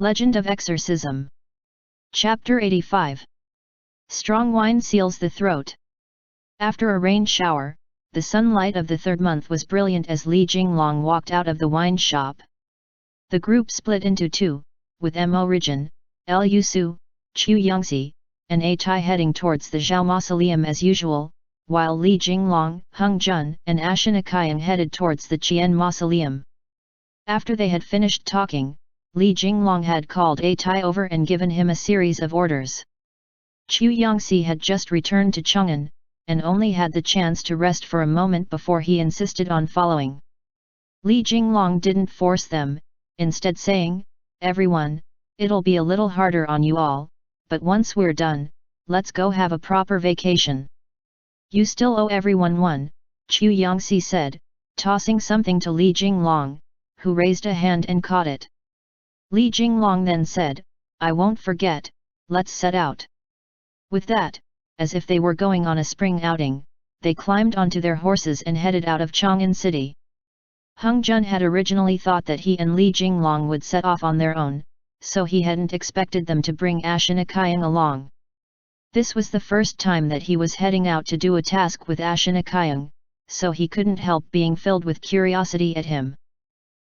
Legend of Exorcism. Chapter 85. Strong wine seals the throat. After a rain shower, the sunlight of the third month was brilliant as Li Jinglong walked out of the wine shop. The group split into two, with Mo Rijin, Lu Su, Chu Yangxi, and A Tai heading towards the Zhao Mausoleum as usual, while Li Jinglong, Heng Jun, and Ashinakayang headed towards the Qian Mausoleum. After they had finished talking, Li Jinglong had called A Tai over and given him a series of orders. Chu Yangxi had just returned to Chongan, and only had the chance to rest for a moment before he insisted on following. Li Jinglong didn't force them, instead saying, "Everyone, it'll be a little harder on you all, but once we're done, let's go have a proper vacation." "You still owe everyone one," Chu Yangxi said, tossing something to Li Jinglong, who raised a hand and caught it. Li Jinglong then said, "I won't forget, let's set out." With that, as if they were going on a spring outing, they climbed onto their horses and headed out of Chongan City. Heng Jun had originally thought that he and Li Jinglong would set off on their own, so he hadn't expected them to bring Ashinakayang along. This was the first time that he was heading out to do a task with Ashinakayang, so he couldn't help being filled with curiosity at him.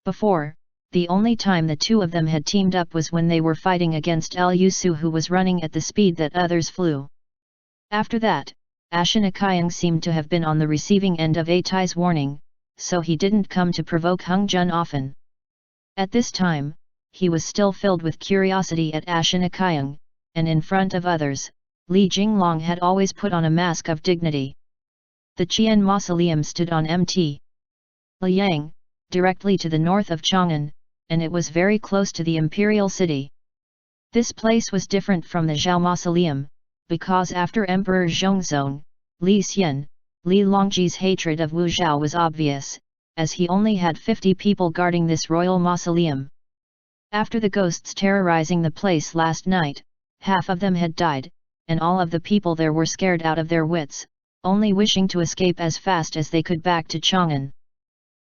Before, the only time the two of them had teamed up was when they were fighting against Lu Su, who was running at the speed that others flew. After that, Ashinakayang seemed to have been on the receiving end of A Tai's warning, so he didn't come to provoke Heng Jun often. At this time, he was still filled with curiosity at Ashinakayang, and in front of others, Li Jinglong had always put on a mask of dignity. The Qian Mausoleum stood on Mt. Liang, directly to the north of Chongan, and it was very close to the imperial city. This place was different from the Zhao Mausoleum, because after Emperor Zhongzong, Li Xian, Li Longji's hatred of Wu Zhao was obvious, as he only had 50 people guarding this royal mausoleum. After the ghosts terrorizing the place last night, half of them had died, and all of the people there were scared out of their wits, only wishing to escape as fast as they could back to Chongan.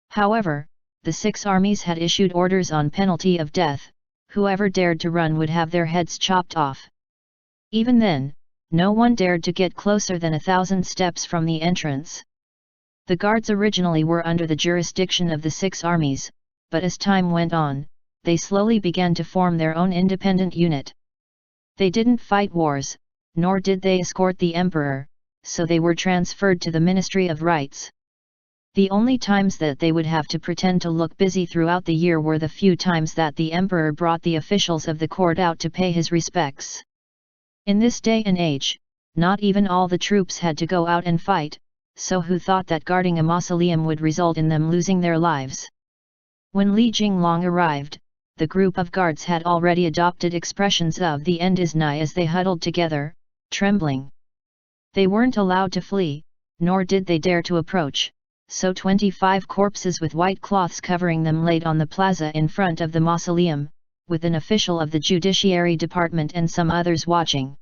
However, the 6 armies had issued orders on penalty of death. Whoever dared to run would have their heads chopped off. Even then, no one dared to get closer than 1,000 steps from the entrance. The guards originally were under the jurisdiction of the 6 armies, but as time went on, they slowly began to form their own independent unit. They didn't fight wars, nor did they escort the emperor, so they were transferred to the Ministry of Rites. The only times that they would have to pretend to look busy throughout the year were the few times that the emperor brought the officials of the court out to pay his respects. In this day and age, not even all the troops had to go out and fight, so who thought that guarding a mausoleum would result in them losing their lives? When Li Jinglong arrived, the group of guards had already adopted expressions of the end is nigh as they huddled together, trembling. They weren't allowed to flee, nor did they dare to approach. So 25 corpses with white cloths covering them laid on the plaza in front of the mausoleum, with an official of the Judiciary Department and some others watching.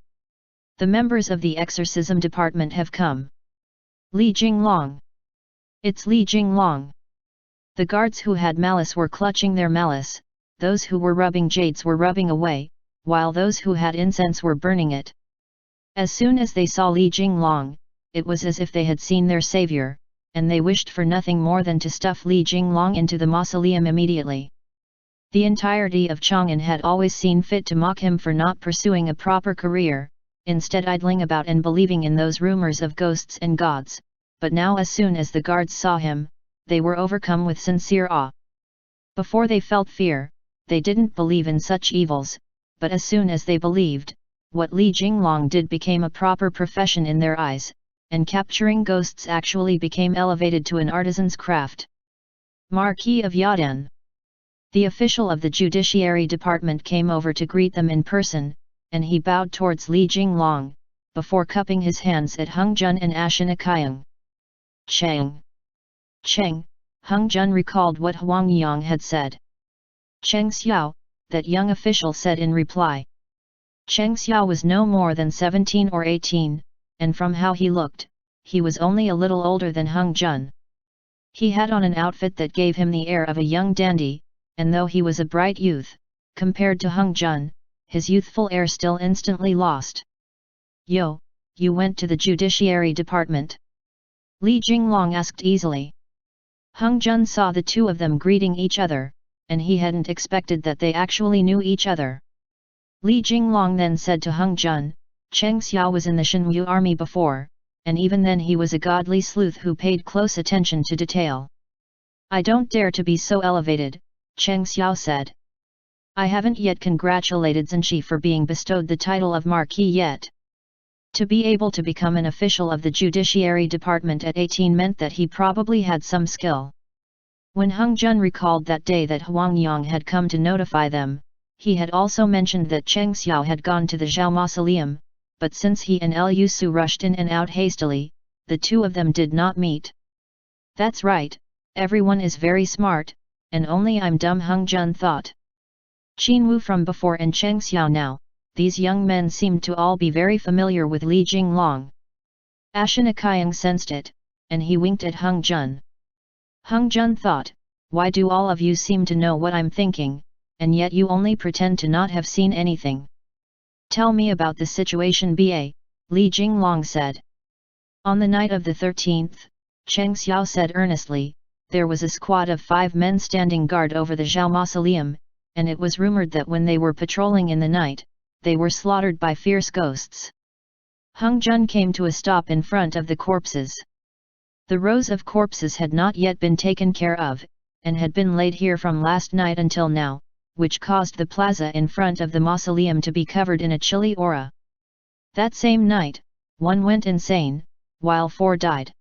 "The members of the Exorcism Department have come." Li Jinglong. "It's Li Jinglong." The guards who had malice were clutching their malice, those who were rubbing jades were rubbing away, while those who had incense were burning it. As soon as they saw Li Jinglong, it was as if they had seen their savior, and they wished for nothing more than to stuff Li Jinglong into the mausoleum immediately. The entirety of Chongan had always seen fit to mock him for not pursuing a proper career, instead idling about and believing in those rumors of ghosts and gods, but now as soon as the guards saw him, they were overcome with sincere awe. Before they felt fear, they didn't believe in such evils, but as soon as they believed, what Li Jinglong did became a proper profession in their eyes, and capturing ghosts actually became elevated to an artisan's craft. Marquis of Yadan. The official of the Judiciary Department came over to greet them in person, and he bowed towards Li Jinglong, before cupping his hands at Heng Jun and Ashinakayang. "Cheng! Cheng!" Heng Jun recalled what Huang Yang had said. "Cheng Xiao," that young official said in reply. Cheng Xiao was no more than 17 or 18, and from how he looked, he was only a little older than Heng Jun. He had on an outfit that gave him the air of a young dandy, and though he was a bright youth, Compared to Hung Jun, his youthful air still instantly lost. "Yo, you went to the Judiciary Department?" Li Jinglong asked easily. Hung Jun saw the two of them greeting each other, and he hadn't expected that they actually knew each other. Li Jinglong then said to Hung Jun, "Cheng Xiao was in the Shenwu army before, and even then he was a godly sleuth who paid close attention to detail." "I don't dare to be so elevated," Cheng Xiao said. "I haven't yet congratulated Zhenqi for being bestowed the title of Marquis yet." To be able to become an official of the Judiciary Department at 18 meant that he probably had some skill. When Hung Jun recalled that day that Huang Yang had come to notify them, he had also mentioned that Cheng Xiao had gone to the Zhao Mausoleum, but since he and Liu Su rushed in and out hastily, the two of them did not meet. "That's right, everyone is very smart, and only I'm dumb," Hung Jun thought. Qin Wu from before and Cheng Xiao now, these young men seemed to all be very familiar with Li Jinglong. Ashinakayang sensed it, and he winked at Hung Jun. Hung Jun thought, "Why do all of you seem to know what I'm thinking, and yet you only pretend to not have seen anything?" "Tell me about the situation, ba," Li Jinglong said. On the night of the 13th, Cheng Xiao said earnestly, there was a squad of 5 men standing guard over the Zhao Mausoleum, and it was rumored that when they were patrolling in the night, they were slaughtered by fierce ghosts. Hung Jun came to a stop in front of the corpses. The rows of corpses had not yet been taken care of, and had been laid here from last night until now, which caused the plaza in front of the mausoleum to be covered in a chilly aura. That same night, 1 went insane, while 4 died.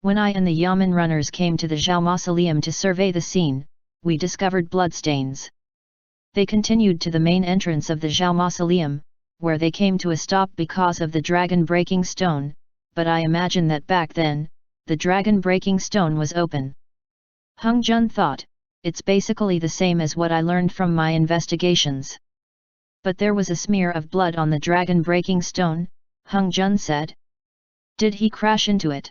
When I and the Yamen runners came to the Zhao Mausoleum to survey the scene, we discovered bloodstains. They continued to the main entrance of the Zhao Mausoleum, where they came to a stop because of the dragon-breaking stone, but I imagine that back then, the dragon-breaking stone was open. Hung Jun thought, it's basically the same as what I learned from my investigations. But there was a smear of blood on the dragon-breaking stone, Hung Jun said. Did he crash into it?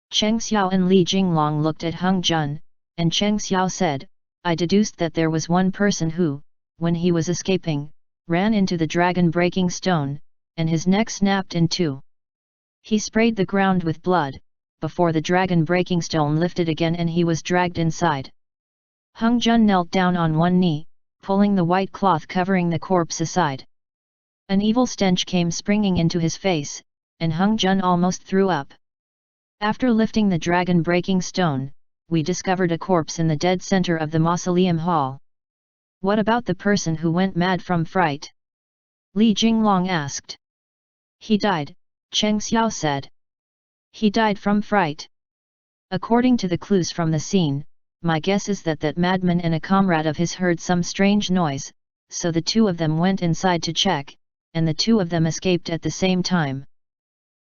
Cheng Xiao and Li Jinglong looked at Hung Jun, and Cheng Xiao said, I deduced that there was one person who, when he was escaping, ran into the dragon-breaking stone, and his neck snapped in two. He sprayed the ground with blood, before the dragon-breaking stone lifted again and he was dragged inside. Hung Jun knelt down on one knee, pulling the white cloth covering the corpse aside. An evil stench came springing into his face, and Hung Jun almost threw up. After lifting the dragon-breaking stone, we discovered a corpse in the dead center of the mausoleum hall. What about the person who went mad from fright? Li Jinglong asked. He died, Cheng Xiao said. He died from fright. According to the clues from the scene, my guess is that that madman and a comrade of his heard some strange noise, so the two of them went inside to check, and the two of them escaped at the same time.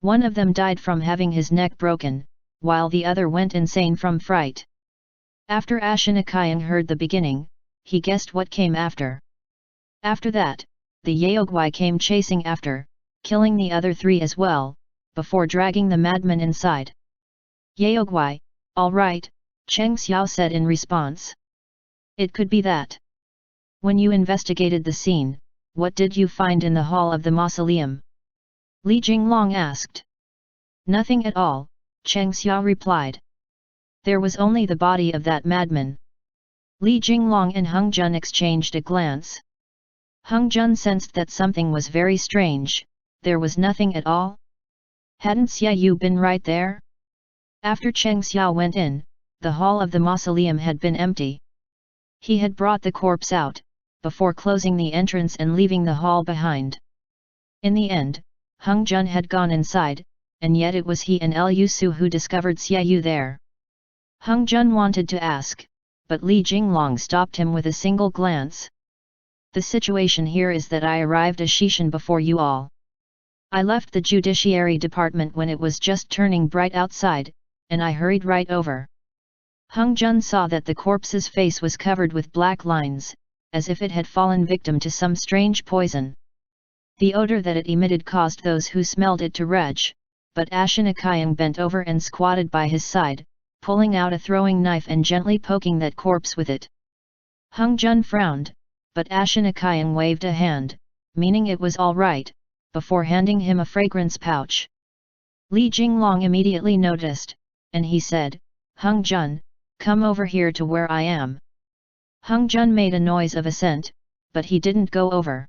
One of them died from having his neck broken, while the other went insane from fright. After Ashinakayang heard the beginning, he guessed what came after. After that, the Yaogwai came chasing after, killing the other 3 as well, before dragging the madman inside. Yaogwai, all right, Cheng Xiao said in response. It could be that. When you investigated the scene, what did you find in the hall of the mausoleum? Li Jinglong asked. Nothing at all, Cheng Xiao replied. There was only the body of that madman. Li Jinglong and Hung Jun exchanged a glance. Hung Jun sensed that something was very strange. There was nothing at all? Hadn't Xia Yu been right there? After Cheng Xiao went in, the hall of the mausoleum had been empty. He had brought the corpse out, before closing the entrance and leaving the hall behind. In the end, Hung Jun had gone inside, and yet it was he and Liu Su who discovered Xia Yu there. Hung Jun wanted to ask, but Li Jinglong stopped him with a single glance. The situation here is that I arrived a Shishan before you all. I left the Judiciary Department when it was just turning bright outside, and I hurried right over. Hung Jun saw that the corpse's face was covered with black lines, as if it had fallen victim to some strange poison. The odor that it emitted caused those who smelled it to retch, but Ashinakayang bent over and squatted by his side, pulling out a throwing knife and gently poking that corpse with it. Hung Jun frowned, but Ashinakayang waved a hand, meaning it was all right, before handing him a fragrance pouch. Li Jinglong immediately noticed, and he said, "Hung Jun, come over here to where I am." Hung Jun made a noise of assent, but he didn't go over.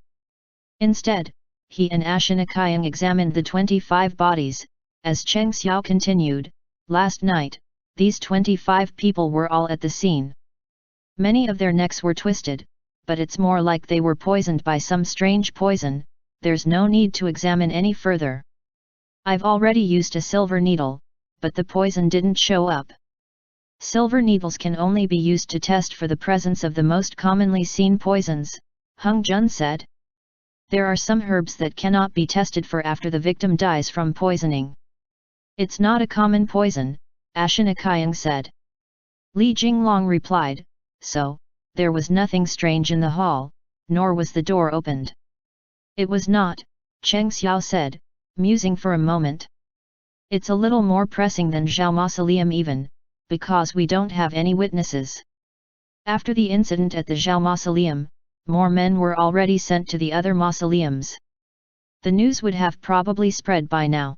Instead, he and Ashinakayang examined the 25 bodies. As Cheng Xiao continued, "Last night, these 25 people were all at the scene. Many of their necks were twisted, but it's more like they were poisoned by some strange poison. There's no need to examine any further. I've already used a silver needle, but the poison didn't show up." Silver needles can only be used to test for the presence of the most commonly seen poisons, Hung Jun said. "There are some herbs that cannot be tested for after the victim dies from poisoning. It's not a common poison," Ashinakayang said. Li Jinglong replied, "So, there was nothing strange in the hall, nor was the door opened." "It was not," Cheng Xiao said, musing for a moment. "It's a little more pressing than Zhao Mausoleum even, because we don't have any witnesses." After the incident at the Zhao Mausoleum, more men were already sent to the other mausoleums. The news would have probably spread by now.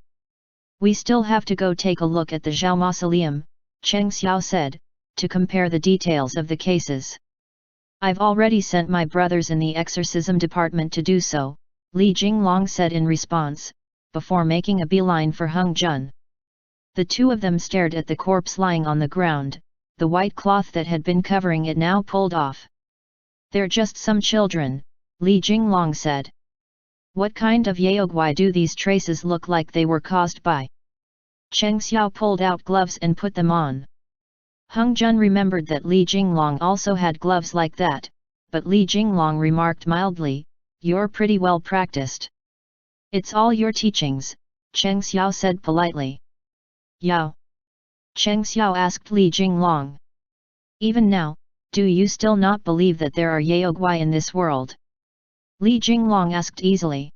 "We still have to go take a look at the Zhao Mausoleum," Cheng Xiao said, "to compare the details of the cases. I've already sent my brothers in the exorcism department to do so," Li Jinglong said in response, before making a beeline for Hung Jun. The two of them stared at the corpse lying on the ground, the white cloth that had been covering it now pulled off. "They're just some children," Li Jinglong said. "What kind of yaogui do these traces look like they were caused by?" Cheng Xiao pulled out gloves and put them on. Hung Jun remembered that Li Jinglong also had gloves like that, but Li Jinglong remarked mildly, "You're pretty well practiced." "It's all your teachings," Cheng Xiao said politely. "Yao?" Cheng Xiao asked Li Jinglong. "Even now, do you still not believe that there are yaogui in this world?" Li Jinglong asked easily.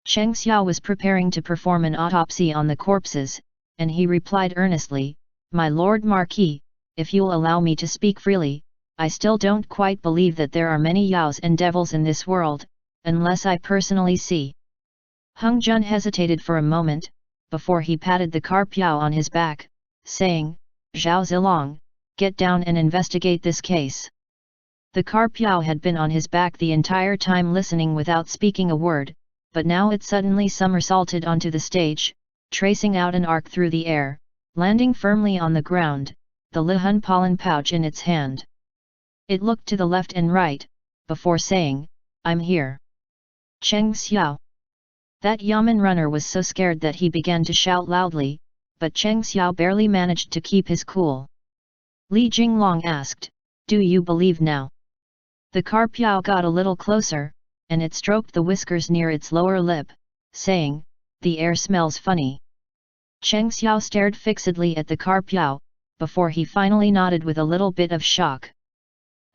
Cheng Xiao was preparing to perform an autopsy on the corpses, and he replied earnestly, "My Lord Marquis, if you'll allow me to speak freely, I still don't quite believe that there are many yaos and devils in this world, unless I personally see." Hung Jun hesitated for a moment, before he patted the carp yao on his back, saying, "Zhao Zilong, get down and investigate this case." The carp yao had been on his back the entire time listening without speaking a word, but now it suddenly somersaulted onto the stage, tracing out an arc through the air, landing firmly on the ground, the Lihun pollen pouch in its hand. It looked to the left and right, before saying, "I'm here." "Cheng Xiao." That Yamen runner was so scared that he began to shout loudly, but Cheng Xiao barely managed to keep his cool. Li Jinglong asked, "Do you believe now?" The carp yao got a little closer, and it stroked the whiskers near its lower lip, saying, "The air smells funny." Cheng Xiao stared fixedly at the carp yao, before he finally nodded with a little bit of shock.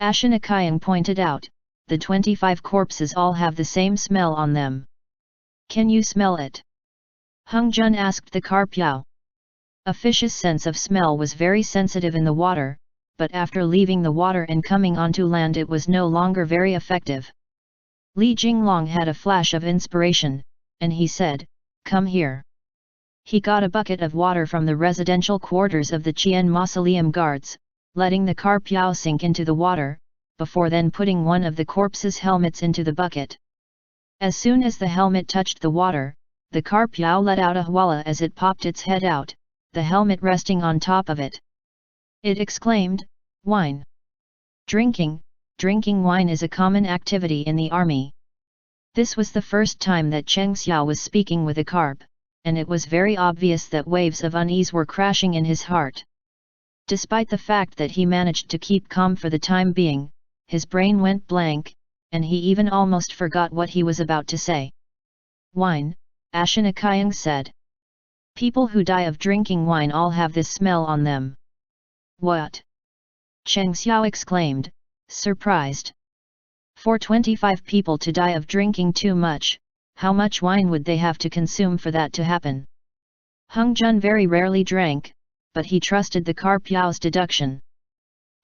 Ashinakayang pointed out, "The 25 corpses all have the same smell on them. Can you smell it?" Hung Jun asked the carp yao. A fish's sense of smell was very sensitive in the water, but after leaving the water and coming onto land it was no longer very effective. Li Jinglong had a flash of inspiration, and he said, "Come here." He got a bucket of water from the residential quarters of the Qian Mausoleum guards, letting the carp yao sink into the water, before then putting one of the corpses' helmets into the bucket. As soon as the helmet touched the water, the carp yao let out a hwala as it popped its head out, the helmet resting on top of it. It exclaimed, "Wine! Drinking wine is a common activity in the army." This was the first time that Cheng Xiao was speaking with a carp, and it was very obvious that waves of unease were crashing in his heart. Despite the fact that he managed to keep calm for the time being, his brain went blank, and he even almost forgot what he was about to say. "Wine," Ashinakayang said. "People who die of drinking wine all have this smell on them." "What?" Cheng Xiao exclaimed, surprised. For 25 people to die of drinking too much, how much wine would they have to consume for that to happen? Hung Jun very rarely drank, but he trusted the carp yao's deduction.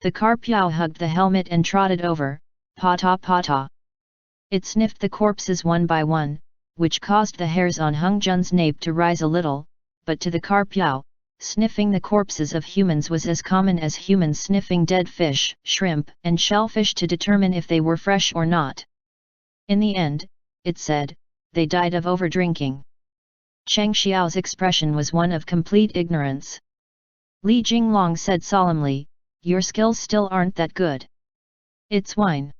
The carp yao hugged the helmet and trotted over, Pata pata. It sniffed the corpses one by one, which caused the hairs on Hung Jun's nape to rise a little, but to the Carpiao, sniffing the corpses of humans was as common as humans sniffing dead fish, shrimp, and shellfish to determine if they were fresh or not. In the end, it said, they died of overdrinking. Cheng Xiao's expression was one of complete ignorance. Li Jinglong said solemnly, your skills still aren't that good. It's wine.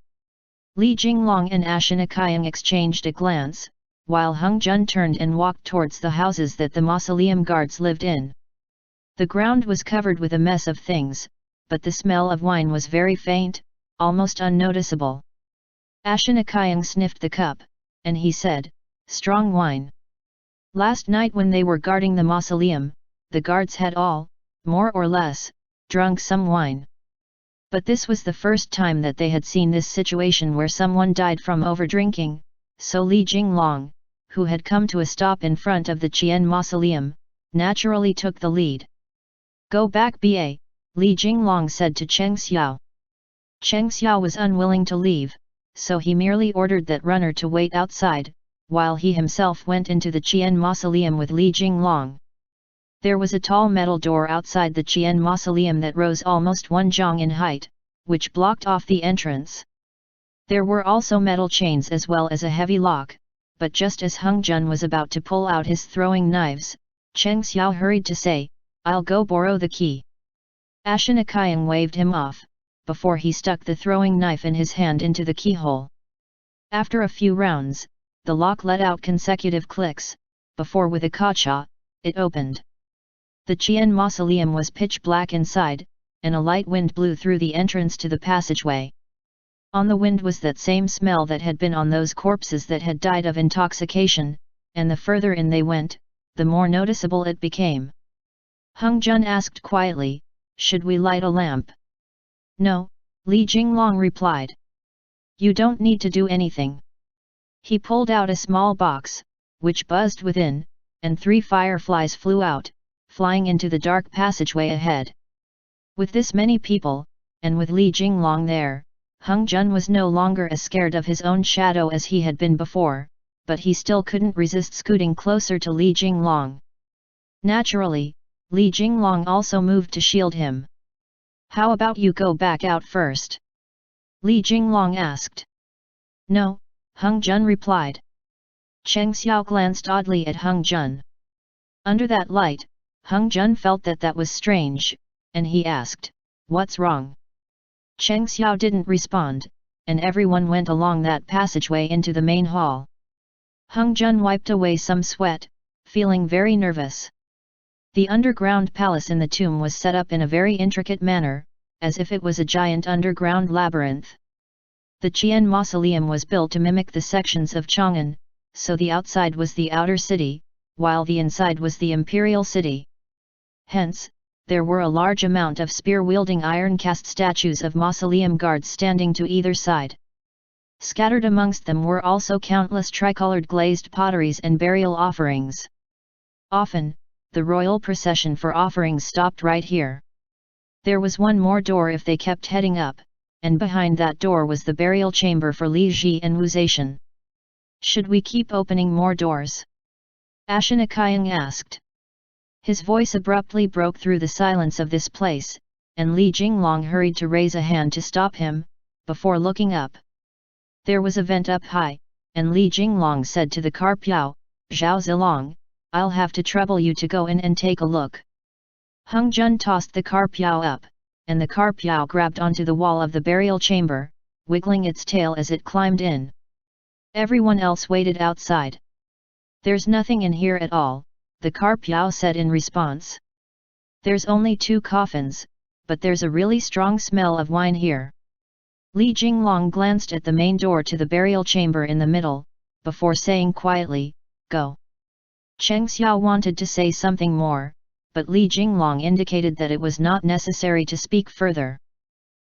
Li Jinglong and Ashinakayang exchanged a glance, while Hung Jun turned and walked towards the houses that the mausoleum guards lived in. The ground was covered with a mess of things, but the smell of wine was very faint, almost unnoticeable. Ashinakayang sniffed the cup, and he said, strong wine. Last night when they were guarding the mausoleum, the guards had all, more or less, drunk some wine. But this was the first time that they had seen this situation where someone died from overdrinking, so Li Jinglong, who had come to a stop in front of the Qian Mausoleum, naturally took the lead. Go back ba, Li Jinglong said to Cheng Xiao. Cheng Xiao was unwilling to leave, so he merely ordered that runner to wait outside, while he himself went into the Qian Mausoleum with Li Jinglong. There was a tall metal door outside the Qian Mausoleum that rose almost 1 zhang in height, which blocked off the entrance. There were also metal chains as well as a heavy lock, but just as Hung Jun was about to pull out his throwing knives, Cheng Xiao hurried to say, I'll go borrow the key. Ashinakayang waved him off, before he stuck the throwing knife in his hand into the keyhole. After a few rounds, the lock let out consecutive clicks, before with a ka-cha, it opened. The Qian Mausoleum was pitch black inside, and a light wind blew through the entrance to the passageway. On the wind was that same smell that had been on those corpses that had died of intoxication, and the further in they went, the more noticeable it became. Hung Jun asked quietly, should we light a lamp? No, Li Jinglong replied. You don't need to do anything. He pulled out a small box, which buzzed within, and 3 fireflies flew out, flying into the dark passageway ahead. With this many people, and with Li Jinglong there, Hung Jun was no longer as scared of his own shadow as he had been before, but he still couldn't resist scooting closer to Li Jinglong. Naturally, Li Jinglong also moved to shield him. How about you go back out first? Li Jinglong asked. No, Hung Jun replied. Cheng Xiao glanced oddly at Hung Jun. Under that light, Hung Jun felt that was strange, and he asked, what's wrong? Cheng Xiao didn't respond, and everyone went along that passageway into the main hall. Hung Jun wiped away some sweat, feeling very nervous. The underground palace in the tomb was set up in a very intricate manner, as if it was a giant underground labyrinth. The Qian Mausoleum was built to mimic the sections of Chongan, so the outside was the outer city, while the inside was the imperial city. Hence, there were a large amount of spear-wielding iron-cast statues of mausoleum guards standing to either side. Scattered amongst them were also countless tricolored glazed potteries and burial offerings. Often, the royal procession for offerings stopped right here. There was one more door if they kept heading up, and behind that door was the burial chamber for Li Ji and Wu Zaishan. Should we keep opening more doors? Ashinakayang asked. His voice abruptly broke through the silence of this place, and Li Jinglong hurried to raise a hand to stop him, before looking up. There was a vent up high, and Li Jinglong said to the Carpiao, Zhao Zilong, I'll have to trouble you to go in and take a look. Hung Jun tossed the Carpiao up, and the Carpiao grabbed onto the wall of the burial chamber, wiggling its tail as it climbed in. Everyone else waited outside. There's nothing in here at all, the Carpiao said in response. There's only 2 coffins, but there's a really strong smell of wine here. Li Jinglong glanced at the main door to the burial chamber in the middle, before saying quietly, go. Cheng Xiao wanted to say something more, but Li Jinglong indicated that it was not necessary to speak further.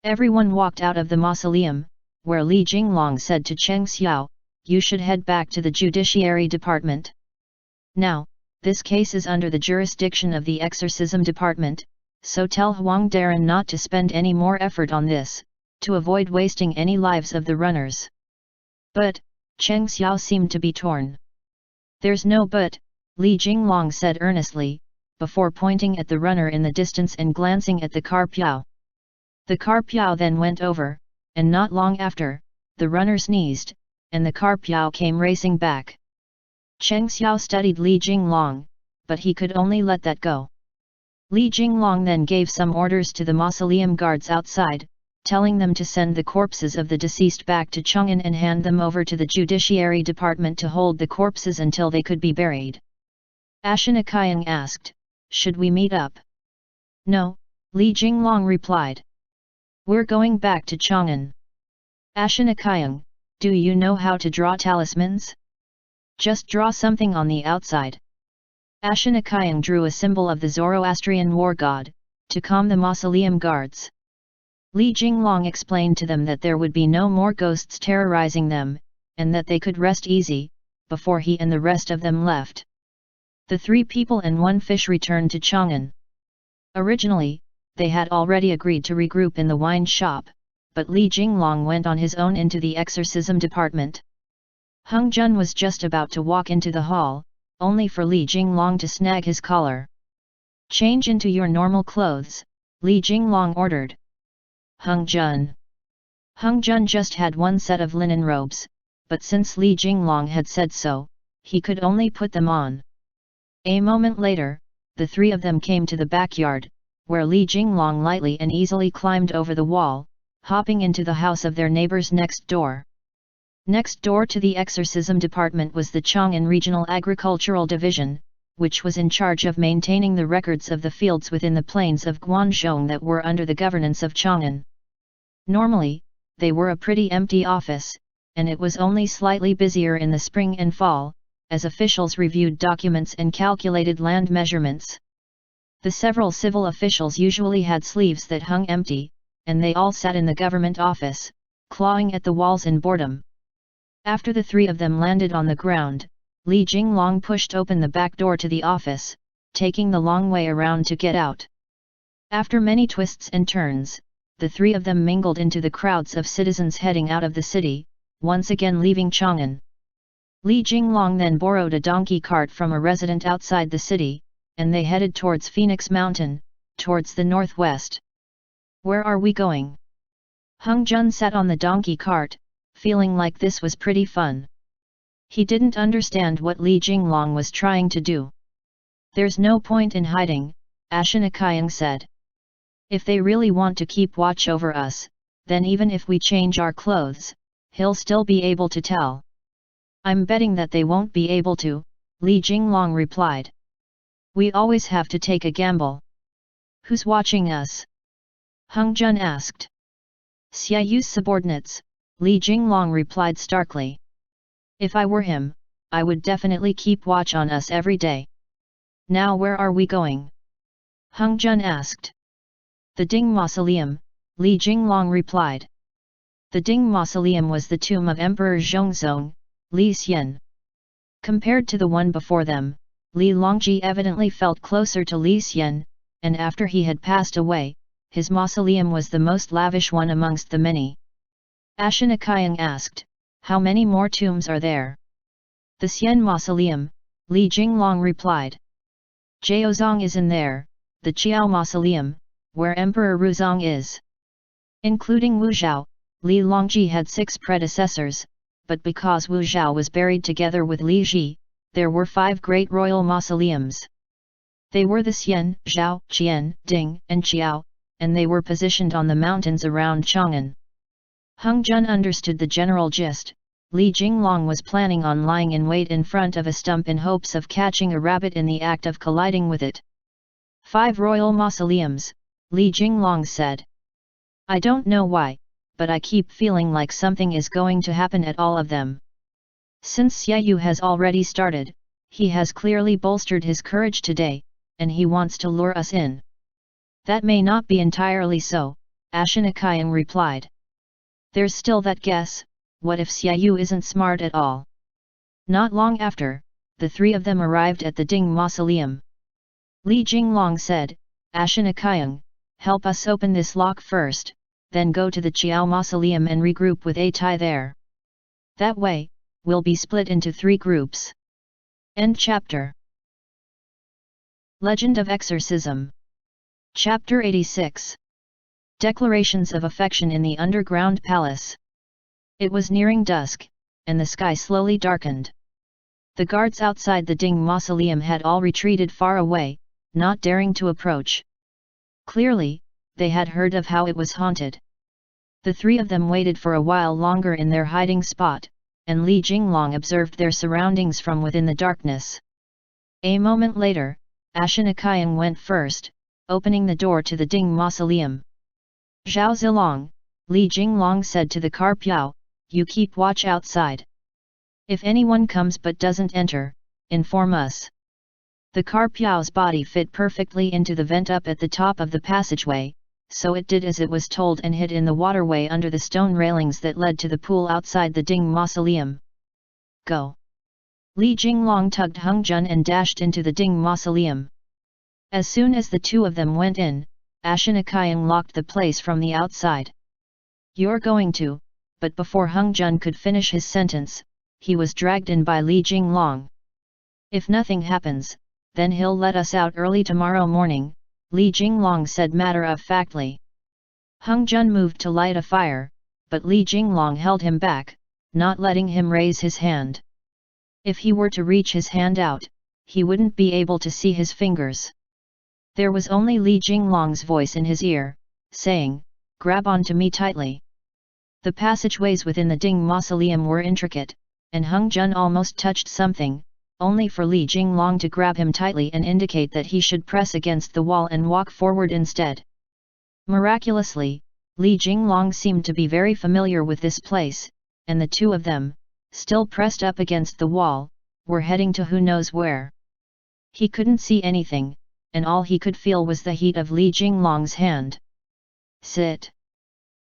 Everyone walked out of the mausoleum, where Li Jinglong said to Cheng Xiao, you should head back to the Judiciary Department. Now, this case is under the jurisdiction of the Exorcism Department, so tell Huang Daran not to spend any more effort on this, to avoid wasting any lives of the runners. But, Cheng Xiao seemed to be torn. There's no but, Li Jinglong said earnestly, before pointing at the runner in the distance and glancing at the Carpiao. The Carpiao then went over, and not long after, the runner sneezed, and the Carpiao came racing back. Cheng Xiao studied Li Jinglong, but he could only let that go. Li Jinglong then gave some orders to the mausoleum guards outside, telling them to send the corpses of the deceased back to Chongan and hand them over to the Judiciary Department to hold the corpses until they could be buried. Ashanakayang asked, "Should we meet up?" "No," Li Jinglong replied. "We're going back to Chongan." "Ashanakayang, do you know how to draw talismans?" "Just draw something on the outside." Ashanakayang drew a symbol of the Zoroastrian war god, to calm the mausoleum guards. Li Jinglong explained to them that there would be no more ghosts terrorizing them, and that they could rest easy, before he and the rest of them left. The 3 people and 1 fish returned to Chongan. Originally, they had already agreed to regroup in the wine shop, but Li Jinglong went on his own into the exorcism department. Hung Jun was just about to walk into the hall, only for Li Jinglong to snag his collar. "Change into your normal clothes," Li Jinglong ordered. Hung Jun just had 1 set of linen robes, but since Li Jinglong had said so, he could only put them on. A moment later, the 3 of them came to the backyard, where Li Jinglong lightly and easily climbed over the wall, hopping into the house of their neighbors next door. Next door to the exorcism department was the Chongan Regional Agricultural Division, which was in charge of maintaining the records of the fields within the plains of Guangzhou that were under the governance of Chongan. Normally, they were a pretty empty office, and it was only slightly busier in the spring and fall, as officials reviewed documents and calculated land measurements. The several civil officials usually had sleeves that hung empty, and they all sat in the government office, clawing at the walls in boredom. After the 3 of them landed on the ground, Li Jinglong pushed open the back door to the office, taking the long way around to get out. After many twists and turns, the 3 of them mingled into the crowds of citizens heading out of the city, once again leaving Chongan. Li Jinglong then borrowed a donkey cart from a resident outside the city, and they headed towards Phoenix Mountain, towards the northwest. "Where are we going?" Hung Jun sat on the donkey cart, feeling like this was pretty fun. He didn't understand what Li Jinglong was trying to do. "There's no point in hiding," Ashanakayang said. "If they really want to keep watch over us, then even if we change our clothes, he'll still be able to tell." "I'm betting that they won't be able to," Li Jinglong replied. "We always have to take a gamble." "Who's watching us?" Hung Jun asked. "Xiayu's subordinates," Li Jinglong replied starkly. "If I were him, I would definitely keep watch on us every day." "Now where are we going?" Hung Jun asked. "The Ding Mausoleum," Li Jinglong replied. The Ding Mausoleum was the tomb of Emperor Zhongzong, Li Xian. Compared to the one before them, Li Longji evidently felt closer to Li Xian, and after he had passed away, his mausoleum was the most lavish one amongst the many. Ashanakayang asked, "How many more tombs are there?" "The Xian Mausoleum," Li Jinglong replied. "Jiaozong is in there, the Qiao Mausoleum, where Emperor Ruzong is." Including Wu Zhao, Li Longji had 6 predecessors, but because Wu Zhao was buried together with Li Ji, there were 5 great royal mausoleums. They were the Xian, Zhao, Qian, Ding, and Qiao, and they were positioned on the mountains around Chongan. Hung Jun understood the general gist. Li Jinglong was planning on lying in wait in front of a stump in hopes of catching a rabbit in the act of colliding with it. 5 royal mausoleums, Li Jinglong said. "I don't know why, but I keep feeling like something is going to happen at all of them. Since Xiaoyu has already started, he has clearly bolstered his courage today, and he wants to lure us in." "That may not be entirely so," Ashanakayang replied. "There's still that guess, what if Xiaoyu isn't smart at all?" Not long after, the 3 of them arrived at the Ding Mausoleum. Li Jinglong said, "Ashanakayang, help us open this lock first, then go to the Qiao Mausoleum and regroup with Atai there. That way, we'll be split into 3 groups. End chapter. Legend of Exorcism. Chapter 86. Declarations of affection in the underground palace. It was nearing dusk, and the sky slowly darkened. The guards outside the Ding Mausoleum had all retreated far away, not daring to approach. Clearly, they had heard of how it was haunted. The 3 of them waited for a while longer in their hiding spot, and Li Jinglong observed their surroundings from within the darkness. A moment later, Ashinakayang went first, opening the door to the Ding Mausoleum. Zhao Zilong, Li Jinglong said to the Carpiao, you keep watch outside. If anyone comes but doesn't enter, inform us. The Carpiao's body fit perfectly into the vent up at the top of the passageway, so it did as it was told and hid in the waterway under the stone railings that led to the pool outside the Ding Mausoleum. Go! Li Jinglong tugged Hung Jun and dashed into the Ding Mausoleum. As soon as the 2 of them went in, Ashinakayang locked the place from the outside. You're going to, but before Hung Jun could finish his sentence, he was dragged in by Li Jinglong. If nothing happens, then he'll let us out early tomorrow morning, Li Jinglong said matter-of-factly. Hung Jun moved to light a fire, but Li Jinglong held him back, not letting him raise his hand. If he were to reach his hand out, he wouldn't be able to see his fingers. There was only Li Jinglong's voice in his ear, saying, grab onto me tightly. The passageways within the Ding Mausoleum were intricate, and Hung Jun almost touched something, only for Li Jinglong to grab him tightly and indicate that he should press against the wall and walk forward instead. Miraculously, Li Jinglong seemed to be very familiar with this place, and the 2 of them, still pressed up against the wall, were heading to who knows where. He couldn't see anything, and all he could feel was the heat of Li Jinglong's hand. Sit!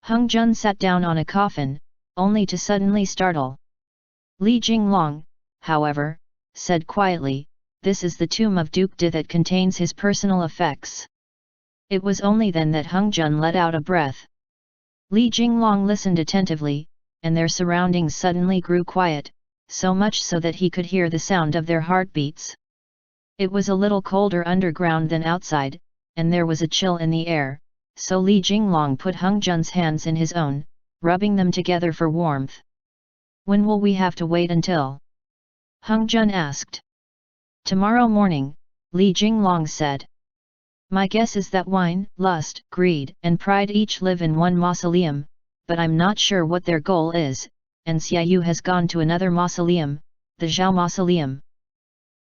Hung Jun sat down on a coffin, only to suddenly startle. Li Jinglong, however, said quietly, this is the tomb of Duke De that contains his personal effects. It was only then that Hung Jun let out a breath. Li Jinglong listened attentively, and their surroundings suddenly grew quiet, so much so that he could hear the sound of their heartbeats. It was a little colder underground than outside, and there was a chill in the air, so Li Jinglong put Hung Jun's hands in his own, rubbing them together for warmth. When will we have to wait until? Hung Jun asked. Tomorrow morning, Li Jinglong said. My guess is that wine, lust, greed, and pride each live in one mausoleum, but I'm not sure what their goal is, and Xiaoyu has gone to another mausoleum, the Zhao Mausoleum.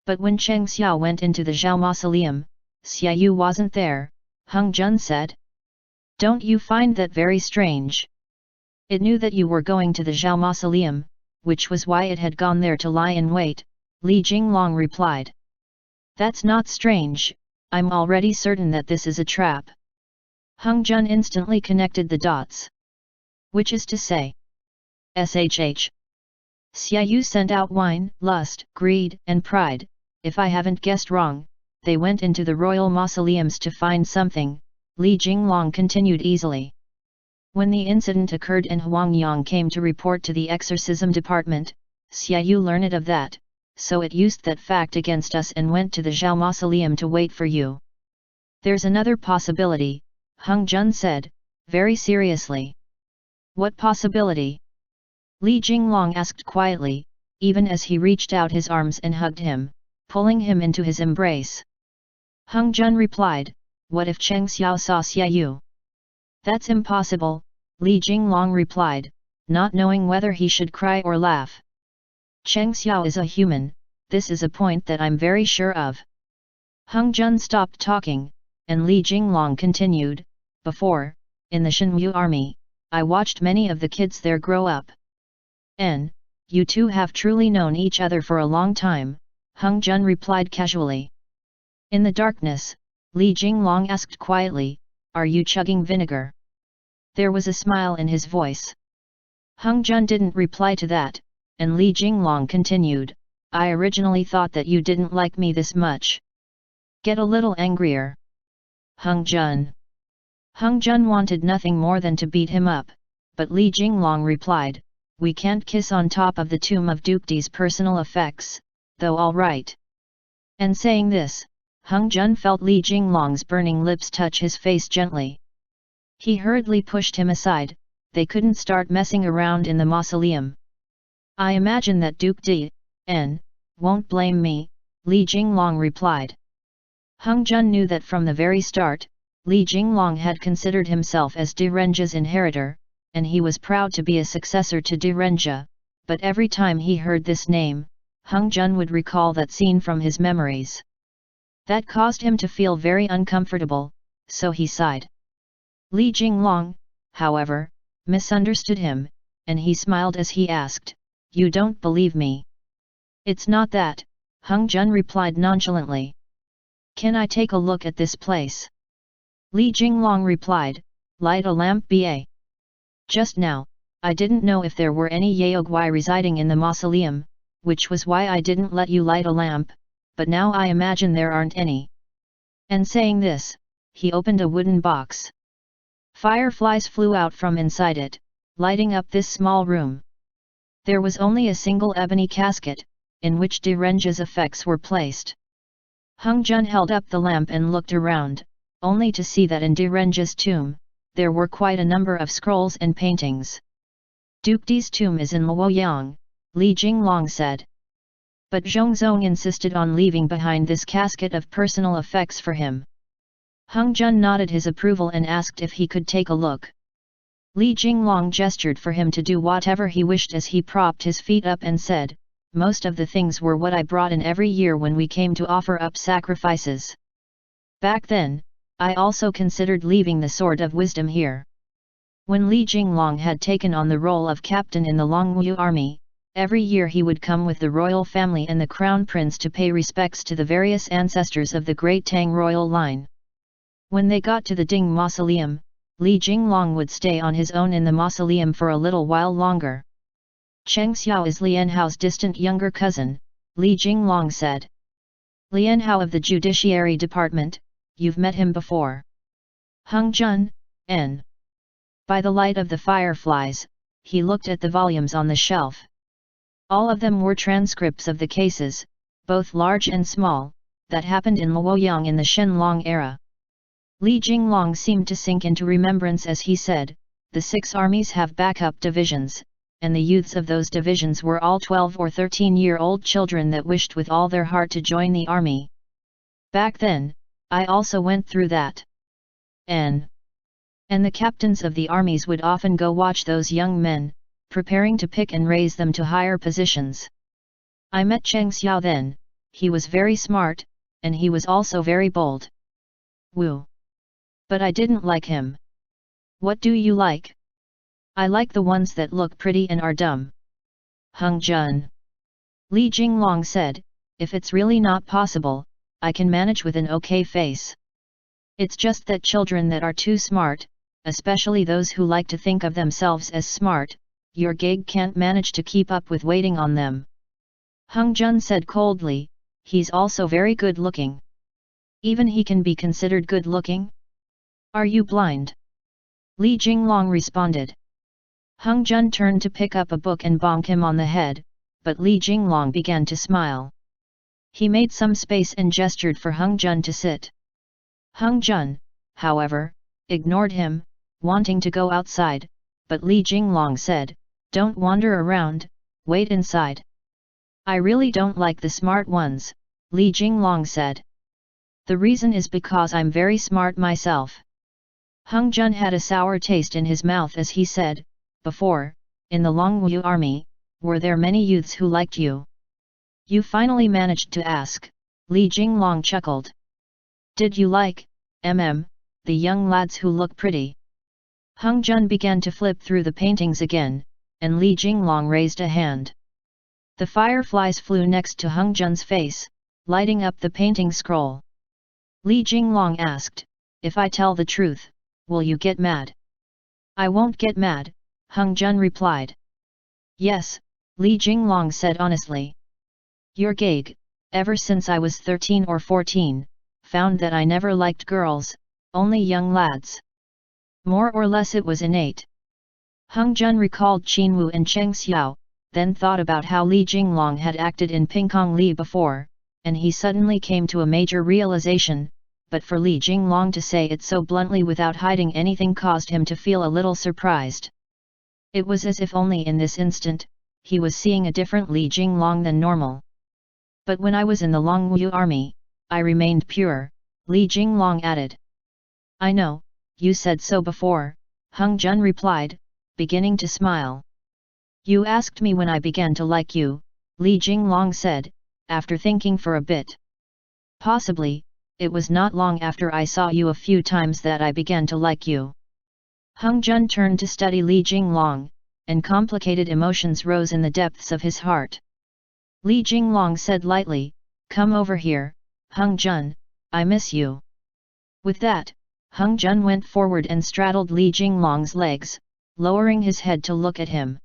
But when Cheng Xiao went into the Zhao Mausoleum, Xiaoyu wasn't there, Hung Jun said. Don't you find that very strange? It knew that you were going to the Zhao Mausoleum, which was why it had gone there to lie in wait, Li Jinglong replied. That's not strange, I'm already certain that this is a trap. Hung Jun instantly connected the dots. Which is to say, SHH. Xiaoyu sent out wine, lust, greed, and pride. If I haven't guessed wrong, they went into the royal mausoleums to find something, Li Jinglong continued easily. When the incident occurred and Huangyang came to report to the exorcism department, Xiaoyu learned of that, so it used that fact against us and went to the Zhao Mausoleum to wait for you. There's another possibility, Hung Jun said, very seriously. What possibility? Li Jinglong asked quietly, even as he reached out his arms and hugged him, pulling him into his embrace. Hung Jun replied, what if Cheng Xiao saw Xiaoyu? That's impossible, Li Jinglong replied, not knowing whether he should cry or laugh. Cheng Xiao is a human, this is a point that I'm very sure of. Hung Jun stopped talking, and Li Jinglong continued, before, in the Shenwu army, I watched many of the kids there grow up. You 2 have truly known each other for a long time, Hung Jun replied casually. In the darkness, Li Jinglong asked quietly, are you chugging vinegar? There was a smile in his voice. Hung Jun didn't reply to that, and Li Jinglong continued, I originally thought that you didn't like me this much. Get a little angrier. Hung Jun. Hung Jun wanted nothing more than to beat him up, but Li Jinglong replied, "We can't kiss on top of the tomb of Duke Di's personal effects, though all right." And saying this, Hung Jun felt Li Jinglong's burning lips touch his face gently. He hurriedly pushed him aside. They couldn't start messing around in the mausoleum. "I imagine that Duke Di won't blame me," Li Jinglong replied. Hung Jun knew that from the very start, Li Jinglong had considered himself as Di Renjia's inheritor, and he was proud to be a successor to Di Renjia, but every time he heard this name, Hung Jun would recall that scene from his memories. That caused him to feel very uncomfortable, so he sighed. Li Jinglong, however, misunderstood him, and he smiled as he asked, "You don't believe me?" "It's not that," Hung Jun replied nonchalantly. "Can I take a look at this place?" Li Jinglong replied, "Light a lamp ba. Just now, I didn't know if there were any Yaogwai residing in the mausoleum, which was why I didn't let you light a lamp, but now I imagine there aren't any." And saying this, he opened a wooden box. Fireflies flew out from inside it, lighting up this small room. There was only a single ebony casket, in which Di Renjia's effects were placed. Hung Jun held up the lamp and looked around, only to see that in Di Renjia's tomb, there were quite a number of scrolls and paintings. "Duke Di's tomb is in Luoyang," Li Jinglong said. But Zhongzong insisted on leaving behind this casket of personal effects for him. Hung Jun nodded his approval and asked if he could take a look. Li Jinglong gestured for him to do whatever he wished as he propped his feet up and said, "Most of the things were what I brought in every year when we came to offer up sacrifices. Back then, I also considered leaving the Sword of Wisdom here." When Li Jinglong had taken on the role of captain in the Longwu army, every year he would come with the royal family and the crown prince to pay respects to the various ancestors of the great Tang royal line. When they got to the Ding Mausoleum, Li Jinglong would stay on his own in the mausoleum for a little while longer. "Cheng Xiao is Lianhao's distant younger cousin," Li Jinglong said. "Lianhao of the Judiciary Department, you've met him before." Hung Jun, N. By the light of the fireflies, he looked at the volumes on the shelf. All of them were transcripts of the cases, both large and small, that happened in Luoyang in the Shenlong era. Li Jinglong seemed to sink into remembrance as he said, "The 6 armies have backup divisions, and the youths of those divisions were all 12 or 13-year-old children that wished with all their heart to join the army. Back then, I also went through that. And the captains of the armies would often go watch those young men, preparing to pick and raise them to higher positions. I met Cheng Xiao then, he was very smart, and he was also very bold. Woo! But I didn't like him." "What do you like?" "I like the ones that look pretty and are dumb." "Hung Jun," Li Jinglong said, "if it's really not possible, I can manage with an okay face. It's just that children that are too smart, especially those who like to think of themselves as smart, your gig can't manage to keep up with waiting on them." Hung Jun said coldly, "He's also very good looking." "Even he can be considered good looking? Are you blind?" Li Jinglong responded. Hung Jun turned to pick up a book and bonk him on the head, but Li Jinglong began to smile. He made some space and gestured for Hung Jun to sit. Hung Jun, however, ignored him, wanting to go outside, but Li Jinglong said, "Don't wander around, wait inside." "I really don't like the smart ones," Li Jinglong said. "The reason is because I'm very smart myself." Hung Jun had a sour taste in his mouth as he said, "Before, in the Longwu army, were there many youths who liked you?" "You finally managed to ask," Li Jinglong chuckled. "Did you like, the young lads who look pretty?" Hung Jun began to flip through the paintings again, and Li Jinglong raised a hand. The fireflies flew next to Hung Jun's face, lighting up the painting scroll. Li Jinglong asked, "If I tell the truth, will you get mad?" "I won't get mad," Hung Jun replied. "Yes," Li Jinglong said honestly. "Your gig, ever since I was 13 or 14, found that I never liked girls, only young lads. More or less it was innate. Hung Jun recalled Qin Wu and Cheng Xiao, then thought about how Li Jinglong had acted in Pingkong Li before, and he suddenly came to a major realization, but for Li Jinglong to say it so bluntly without hiding anything caused him to feel a little surprised. It was as if only in this instant, he was seeing a different Li Jinglong than normal. But when I was in the Longwu army, I remained pure, Li Jinglong added. I know, you said so before, Hung Jun replied, beginning to smile. You asked me when I began to like you, Li Jinglong said, after thinking for a bit. Possibly, it was not long after I saw you a few times that I began to like you. Hung Jun turned to study Li Jinglong, and complicated emotions rose in the depths of his heart. Li Jinglong said lightly, Come over here, Hung Jun, I miss you. With that, Hung Jun went forward and straddled Li Jinglong's legs, lowering his head to look at him.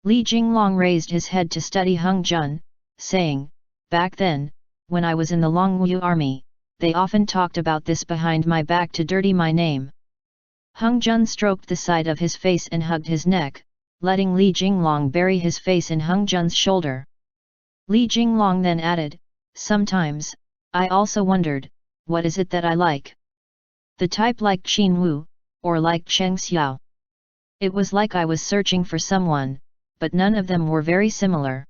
Li Jinglong raised his head to study Hung Jun, saying, Back then, when I was in the Longwu army, they often talked about this behind my back to dirty my name. Hung Jun stroked the side of his face and hugged his neck, letting Li Jinglong bury his face in Hung Jun's shoulder. Li Jinglong then added, Sometimes, I also wondered, what is it that I like? The type like Qin Wu, or like Cheng Xiao. It was like I was searching for someone, but none of them were very similar.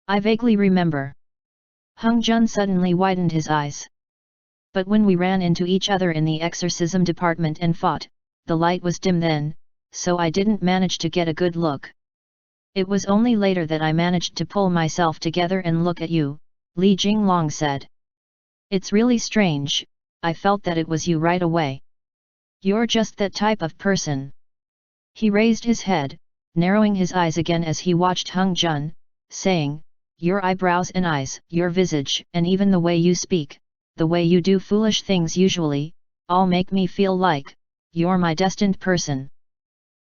I vaguely remember. Hung Jun suddenly widened his eyes. But when we ran into each other in the exorcism department and fought, the light was dim then, so I didn't manage to get a good look. It was only later that I managed to pull myself together and look at you, Li Jinglong said. It's really strange, I felt that it was you right away. You're just that type of person. He raised his head, narrowing his eyes again as he watched Hung Jun, saying, Your eyebrows and eyes, your visage, and even the way you speak, the way you do foolish things usually, all make me feel like, you're my destined person.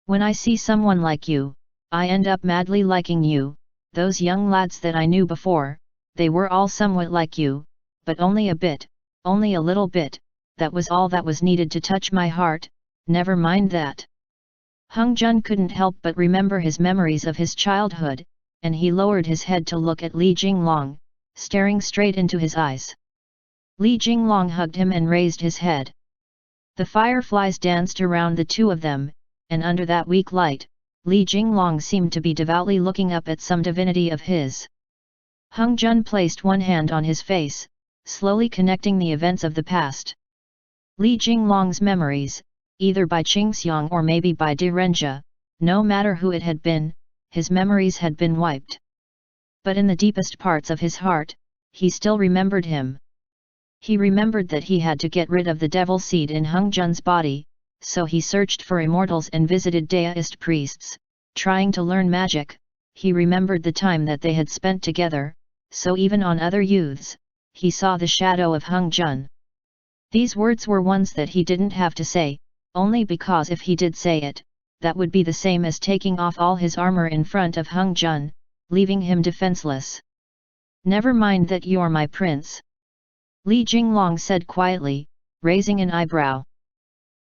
When I see someone like you, I end up madly liking you. Those young lads that I knew before, they were all somewhat like you, but only a bit, only a little bit, that was all that was needed to touch my heart, never mind that. Hung Jun couldn't help but remember his memories of his childhood, and he lowered his head to look at Li Jinglong, staring straight into his eyes. Li Jinglong hugged him and raised his head. The fireflies danced around the two of them, and under that weak light, Li Jinglong seemed to be devoutly looking up at some divinity of his. Hung Jun placed one hand on his face, slowly connecting the events of the past. Li Jinglong's memories, either by Qingxiang or maybe by De Renjia, no matter who it had been, his memories had been wiped. But in the deepest parts of his heart, he still remembered him. He remembered that he had to get rid of the devil seed in Hung Jun's body, so he searched for immortals and visited Daoist priests, trying to learn magic. He remembered the time that they had spent together, so even on other youths, he saw the shadow of Hung Jun. These words were ones that he didn't have to say, only because if he did say it, that would be the same as taking off all his armor in front of Hung Jun, leaving him defenseless. Never mind that you're my prince. Li Jinglong said quietly, raising an eyebrow.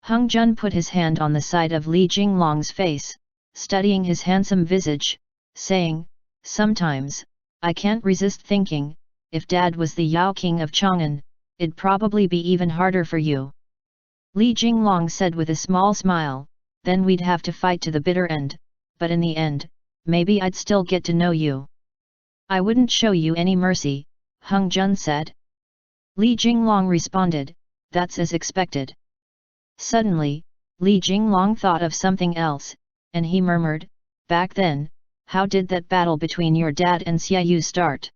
Hung Jun put his hand on the side of Li Jinglong's face, studying his handsome visage, saying, Sometimes, I can't resist thinking, if Dad was the Yao King of Chongan, it'd probably be even harder for you. Li Jinglong said with a small smile, then we'd have to fight to the bitter end, but in the end, maybe I'd still get to know you. I wouldn't show you any mercy, Hung Jun said. Li Jinglong responded, That's as expected. Suddenly, Li Jinglong thought of something else, and he murmured, Back then, how did that battle between your dad and Xiaoyu start?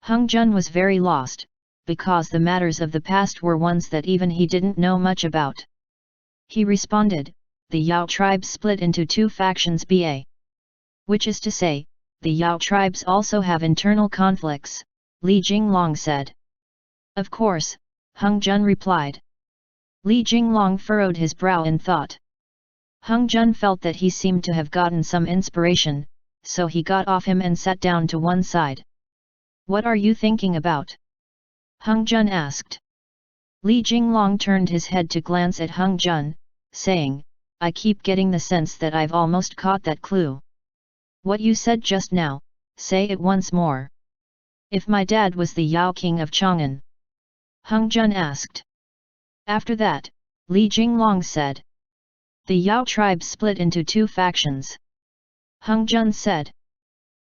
Hung Jun was very lost, because the matters of the past were ones that even he didn't know much about. He responded, The Yao tribes split into two factions ba. Which is to say, the Yao tribes also have internal conflicts, Li Jinglong said. Of course, Hung Jun replied. Li Jinglong furrowed his brow in thought. Hung Jun felt that he seemed to have gotten some inspiration, so he got off him and sat down to one side. What are you thinking about? Hung Jun asked. Li Jinglong turned his head to glance at Hung Jun, saying, "I keep getting the sense that I've almost caught that clue." "What you said just now, say it once more." "If my dad was the Yao King of Chongan?" Hung Jun asked. After that, Li Jinglong said. "The Yao tribe split into two factions." Hung Jun said.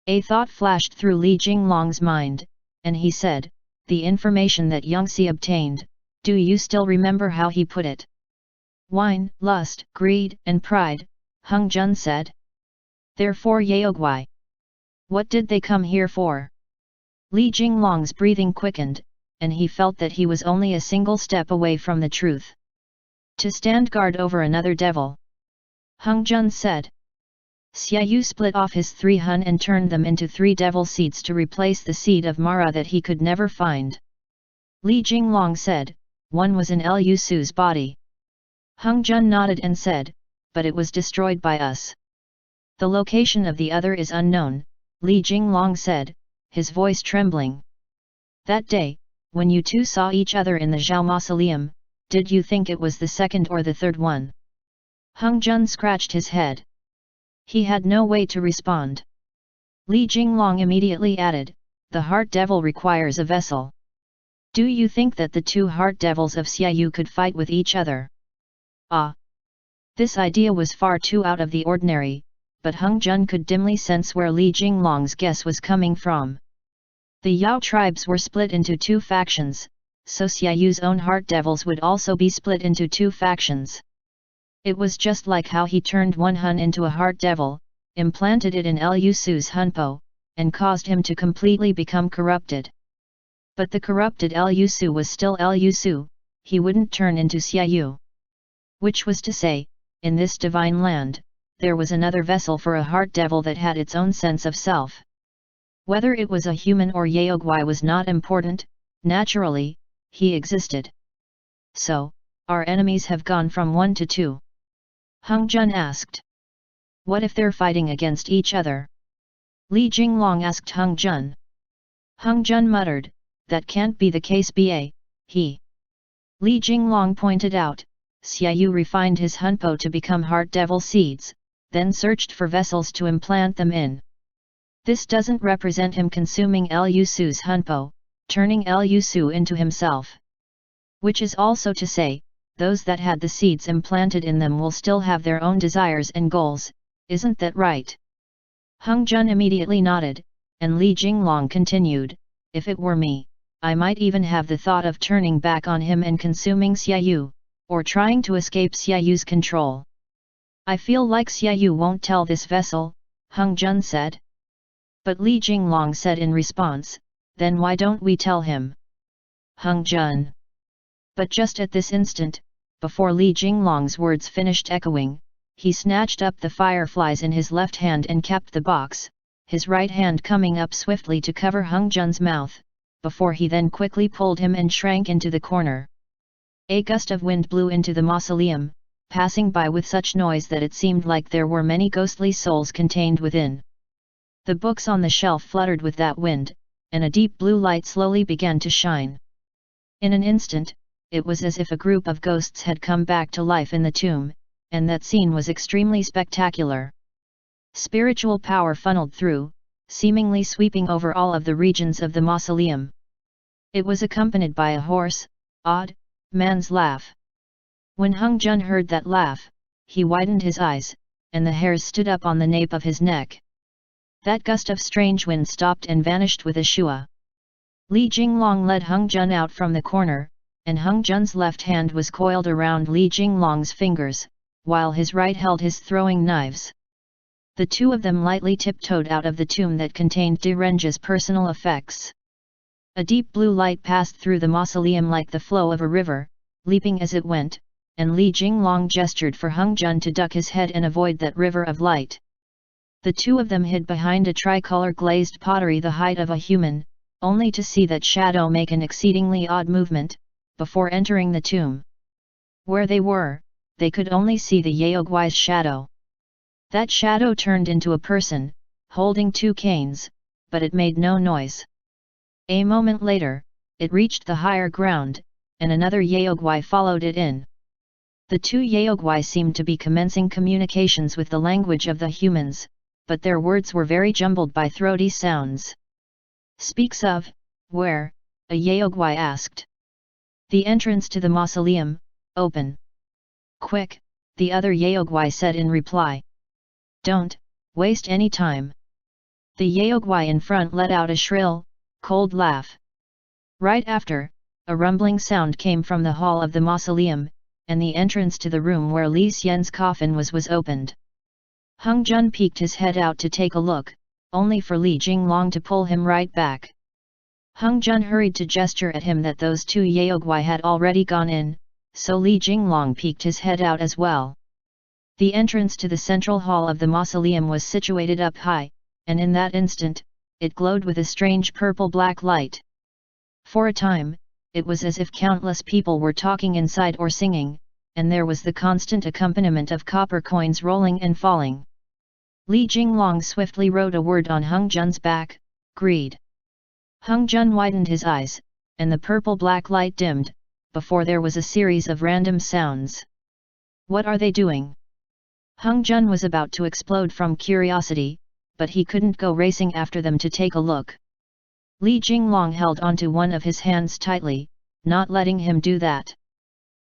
A thought flashed through Li Jinglong's mind, and he said, "The information that Yangxi obtained, do you still remember how he put it?" "Wine, lust, greed, and pride," Hung Jun said. "Therefore Yaogwai. What did they come here for?" Li Jinglong's breathing quickened, and he felt that he was only a single step away from the truth. "To stand guard over another devil," Hung Jun said. Xiaoyu split off his 3 hun and turned them into 3 devil seeds to replace the seed of Mara that he could never find. Li Jinglong said, "One was in Lu Su's body." Hung Jun nodded and said, "But it was destroyed by us." "The location of the other is unknown," Li Jinglong said, his voice trembling. "That day, when you two saw each other in the Zhao Mausoleum, did you think it was the second or the third one?" Hung Jun scratched his head. He had no way to respond. Li Jinglong immediately added, "The heart devil requires a vessel. Do you think that the 2 heart devils of Xiaoyu could fight with each other?" Ah! This idea was far too out of the ordinary, but Hung Jun could dimly sense where Li Jinglong's guess was coming from. The Yao tribes were split into 2 factions, so Xiaoyu's own heart devils would also be split into 2 factions. It was just like how he turned one hun into a heart devil, implanted it in Lu Su's hunpo, and caused him to completely become corrupted. But the corrupted Lu Su was still Lu Su, he wouldn't turn into Xiaoyu. Which was to say, in this divine land, there was another vessel for a heart devil that had its own sense of self. Whether it was a human or Yaogwai was not important, naturally, he existed. "So, our enemies have gone from 1 to 2? Hung Jun asked. "What if they're fighting against each other?" Li Jinglong asked Hung Jun. Hung Jun muttered, "That can't be the case ba, he." Li Jinglong pointed out, Xiaoyu refined his hunpo to become heart devil seeds, then searched for vessels to implant them in. This doesn't represent him consuming Lu Su's hunpo, turning Lu Su into himself. Which is also to say, those that had the seeds implanted in them will still have their own desires and goals, isn't that right?" Hung Jun immediately nodded, and Li Jinglong continued, "If it were me, I might even have the thought of turning back on him and consuming Xiaoyu, or trying to escape Xiaoyu's control." "I feel like Xiaoyu won't tell this vessel," Hung Jun said. But Li Jinglong said in response, "Then why don't we tell him?" Hung Jun. But just at this instant, before Li Jinglong's words finished echoing, he snatched up the fireflies in his left hand and capped the box, his right hand coming up swiftly to cover Hung Jun's mouth, before he then quickly pulled him and shrank into the corner. A gust of wind blew into the mausoleum, passing by with such noise that it seemed like there were many ghostly souls contained within. The books on the shelf fluttered with that wind, and a deep blue light slowly began to shine. In an instant, it was as if a group of ghosts had come back to life in the tomb, and that scene was extremely spectacular. Spiritual power funneled through, seemingly sweeping over all of the regions of the mausoleum. It was accompanied by a hoarse, odd, man's laugh. When Hung Jun heard that laugh, he widened his eyes, and the hairs stood up on the nape of his neck. That gust of strange wind stopped and vanished with a shua. Li Jinglong led Hung Jun out from the corner, and Hung Jun's left hand was coiled around Li Jinglong's fingers, while his right held his throwing knives. The two of them lightly tiptoed out of the tomb that contained Direnja's personal effects. A deep blue light passed through the mausoleum like the flow of a river, leaping as it went, and Li Jinglong gestured for Hung Jun to duck his head and avoid that river of light. The two of them hid behind a tricolor glazed pottery the height of a human, only to see that shadow make an exceedingly odd movement, before entering the tomb. Where they were, they could only see the Yaogwai's shadow. That shadow turned into a person, holding two canes, but it made no noise. A moment later, it reached the higher ground, and another Yaogwai followed it in. The two Yaogwai seemed to be commencing communications with the language of the humans, but their words were very jumbled by throaty sounds. Speaks of, where? A Yaogwai asked. The entrance to the mausoleum, open. Quick, the other Yaogwai said in reply. Don't waste any time. The Yaogwai in front let out a shrill, cold laugh. Right after, a rumbling sound came from the hall of the mausoleum, and the entrance to the room where Li Xian's coffin was opened. Hung Jun peeked his head out to take a look, only for Li Jinglong to pull him right back. Hung Jun hurried to gesture at him that those two Yaogwai had already gone in, so Li Jinglong peeked his head out as well. The entrance to the central hall of the mausoleum was situated up high, and in that instant, it glowed with a strange purple-black light. For a time, it was as if countless people were talking inside or singing, and there was the constant accompaniment of copper coins rolling and falling. Li Jinglong swiftly wrote a word on Hung Jun's back, greed. Hung Jun widened his eyes, and the purple-black light dimmed, before there was a series of random sounds. What are they doing? Hung Jun was about to explode from curiosity, but he couldn't go racing after them to take a look. Li Jinglong held onto one of his hands tightly, not letting him do that.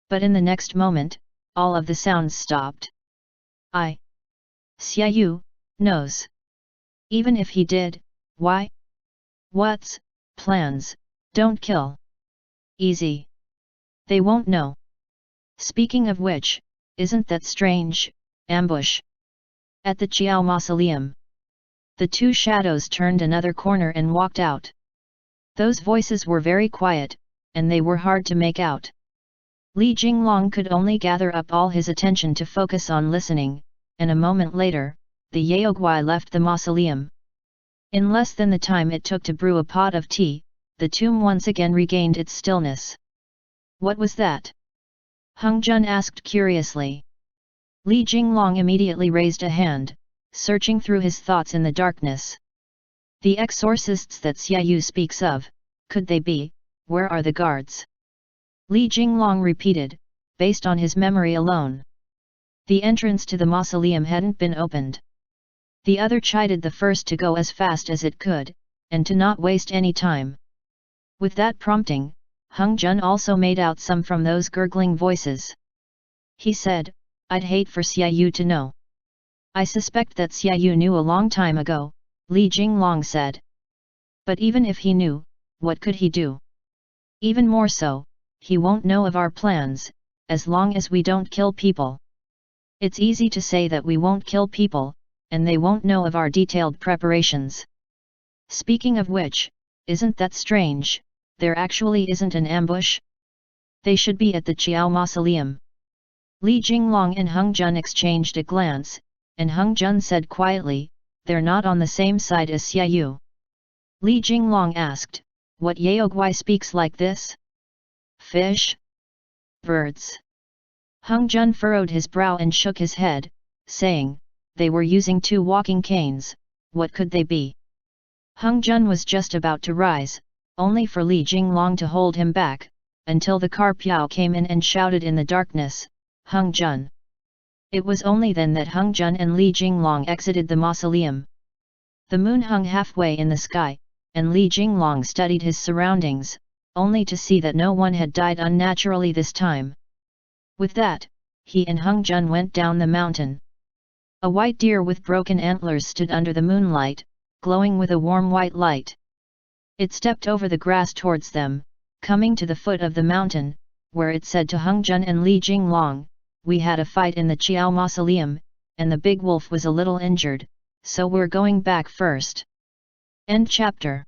But in the next moment, all of the sounds stopped. Xiaoyu knows. Even if he did, why? What's plans? Don't kill. Easy. They won't know. Speaking of which, isn't that strange? Ambush. At the Qiao Mausoleum. The two shadows turned another corner and walked out. Those voices were very quiet, and they were hard to make out. Li Jinglong could only gather up all his attention to focus on listening, and a moment later, the Yaogwai left the mausoleum. In less than the time it took to brew a pot of tea, the tomb once again regained its stillness. What was that? Hung Jun asked curiously. Li Jinglong immediately raised a hand, searching through his thoughts in the darkness. The exorcists that Xiaoyu speaks of, could they be? Where are the guards? Li Jinglong repeated, based on his memory alone. The entrance to the mausoleum hadn't been opened. The other chided the first to go as fast as it could, and to not waste any time. With that prompting, Hung Jun also made out some from those gurgling voices. He said, I'd hate for Xiaoyu to know. I suspect that Xiaoyu knew a long time ago, Li Jinglong said. But even if he knew, what could he do? Even more so, he won't know of our plans, as long as we don't kill people. It's easy to say that we won't kill people, and they won't know of our detailed preparations. Speaking of which, isn't that strange, there actually isn't an ambush? They should be at the Qiao Mausoleum. Li Jinglong and Hung Jun exchanged a glance, and Hung Jun said quietly, they're not on the same side as Xiaoyu. Li Jinglong asked, what Yaogwai speaks like this? Fish? Birds? Hung Jun furrowed his brow and shook his head, saying, they were using two walking canes, what could they be? Hung Jun was just about to rise, only for Li Jinglong to hold him back, until the Carpiao came in and shouted in the darkness, Hung Jun. It was only then that Hung Jun and Li Jinglong exited the mausoleum. The moon hung halfway in the sky, and Li Jinglong studied his surroundings, only to see that no one had died unnaturally this time. With that, he and Hung Jun went down the mountain. A white deer with broken antlers stood under the moonlight, glowing with a warm white light. It stepped over the grass towards them, coming to the foot of the mountain, where it said to Hung Jun and Li Jinglong, we had a fight in the Qiao Mausoleum, and the big wolf was a little injured, so we're going back first. End chapter.